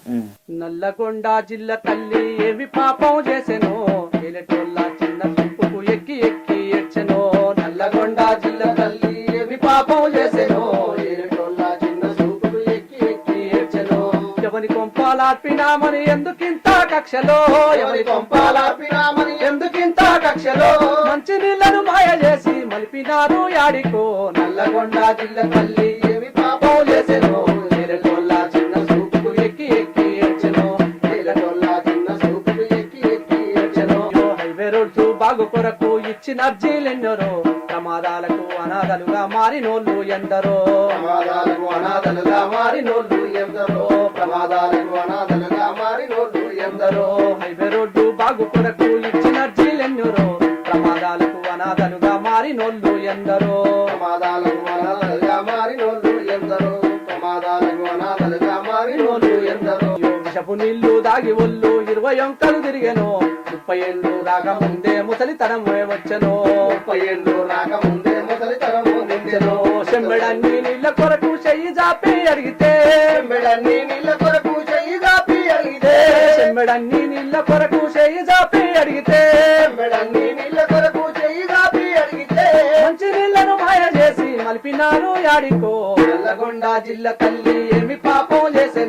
నల్లగొండ జిల్లా తల్లి ఏమి పాపం చేసెనో ఏలటోళ్ళ చిన్న చూపుకు ఎక్కి ఎక్కి ఏడ్చెనో. నల్లగొండ జిల్లా తల్లి ఏమి పాపం చేసెనో ఏలటోళ్ళ చిన్న చూపుకు ఎక్కి ఎక్కి ఏడ్చెనో. ఎవరి కొంపాలార్పినామని ఎందుకింత కక్షలో, ఎవరి కొంపాలార్పినామని ఎందుకింత కక్షలో. మంచి నీళ్లను మాయ చేసి మలిపినారు యాడికో. నల్లగొండ జిల్లా తల్లి ఏమి పాపం చేసెనో ఏలటోళ్ళ చిన్న చూపుకు ఎక్కి ఎక్కి ఏడ్చెనో. ఏలటోళ్ళ చిన్న చూపుకు ఎక్కి ఎక్కి ఏడ్చెనో. హైవే రోడ్స్ బాగు కొరకు ఇచ్చిన అర్జీలెన్నరో ప్రమాదాలకు అనాథలుగా మారినోళ్ళు ఎందరో. ప్రమాదాలకు అనాథలుగా మారినోళ్ళు ఎందరో. ప్రమాదాలకు అనాథలుగా మారినోళ్ళు ఎందరో. హైవే రోడ్డు బాగు కొరకు ఇచ్చిన అర్జీలెన్నరో ప్రమాదాలకు అనాథలుగా మారినోళ్ళు ఎందరో. ప్రమాదాలకు అనాథలుగా మారినోళ్ళు ఎందరో. ప్రమాదాలకు అనాథలుగా మారినోళ్ళు ఎందరో. విషపు నీళ్లు దాగి ఒళ్ళు 20 అంకలు తిరిగెనో. 30 ఏళ్ళు రాకముందే ముసలితనము వచ్చెనో. 30 ఏళ్ళు రాకముందే ముసలితనము నించెనో. చెంబెడన్ని నీళ్ల కొరకు చెయ్యి జాపి అడిగితే. చెంబెడన్ని నీళ్ల కొరకు చెయ్యి జాపి అడిగితే. చెంబెడన్ని నీళ్ల కొరకు చెయ్యి జాపి అడిగితే. చెంబెడన్ని నీళ్ల కొరకు చెయ్యి జాపి అడిగితే. మంచి నీళ్లను మాయ చేసి మలిపినారు యాడికో. నల్లగొండ జిల్లా తల్లి ఏమి పాపం చేసెనో